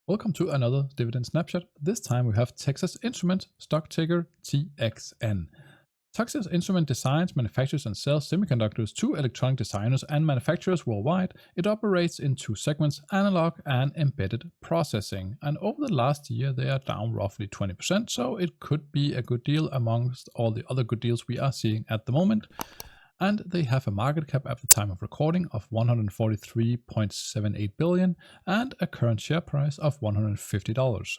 Welcome to another dividend snapshot. This time we have Texas Instrument, stock ticker TXN. Texas Instrument designs, manufactures and sells semiconductors to electronic designers and manufacturers worldwide. It operates in two segments, analog and embedded processing. And over the last year they are down roughly 20%, so it could be a good deal amongst all the other good deals we are seeing at the moment. And they have a market cap at the time of recording of 143.78 billion and a current share price of $150.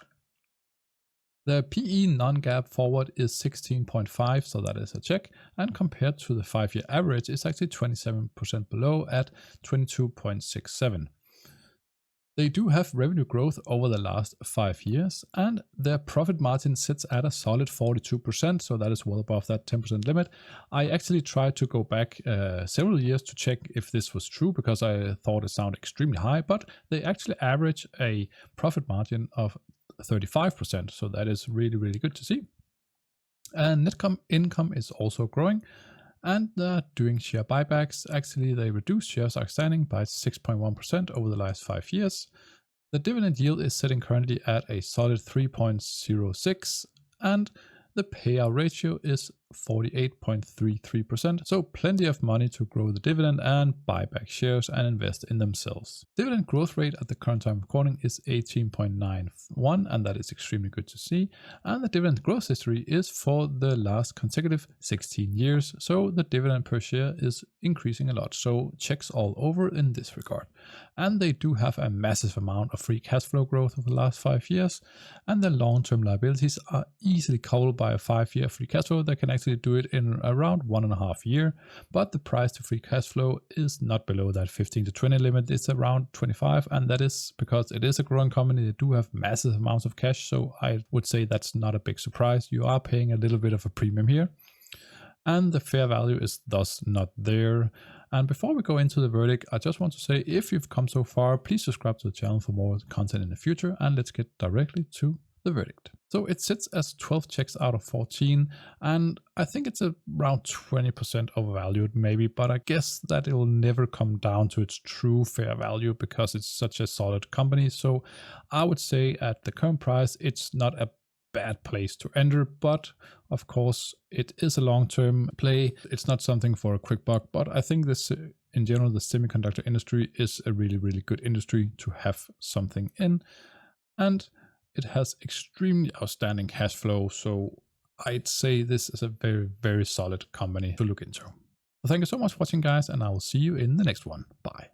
The PE non-GAAP forward is 16.5, so that is a check, and compared to the 5-year average, it's actually 27% below at 22.67. They do have revenue growth over the last 5 years, and their profit margin sits at a solid 42%, so that is well above that 10% limit. I actually tried to go back several years to check if this was true because I thought it sounded extremely high, but they actually average a profit margin of 35%, so that is really, really good to see. And net income is also growing, and they're doing share buybacks. Actually, they reduced shares outstanding by 6.1% over the last 5 years. The dividend yield is sitting currently at a solid 3.06, and the payout ratio is 48.33%, so plenty of money to grow the dividend and buy back shares and invest in themselves. Dividend growth rate at the current time of recording is 18.91, and that is extremely good to see. And the dividend growth history is for the last consecutive 16 years, so the dividend per share is increasing a lot, so checks all over in this regard. And they do have a massive amount of free cash flow growth over the last 5 years, and the long-term liabilities are easily covered by a 5-year free cash flow. They can actually do it in around 1.5 years, but the price to free cash flow is not below that 15 to 20 limit. It's around 25, and that is because it is a growing company. They do have massive amounts of cash, so I would say that's not a big surprise. You are paying a little bit of a premium here, and the fair value is thus not there. And before we go into the verdict, I just want to say, if you've come so far, please subscribe to the channel for more content in the future, and let's get directly to the verdict. So it sits as 12 checks out of 14, and I think it's around 20% overvalued maybe, but I guess that it will never come down to its true fair value because it's such a solid company. So I would say at the current price, it's not a bad place to enter, but of course it is a long-term play. It's not something for a quick buck, but I think this in general, the semiconductor industry is a really, really good industry to have something in, and it has extremely outstanding cash flow. So I'd say this is a very, very solid company to look into. Thank you so much for watching, guys, and I will see you in the next one. Bye.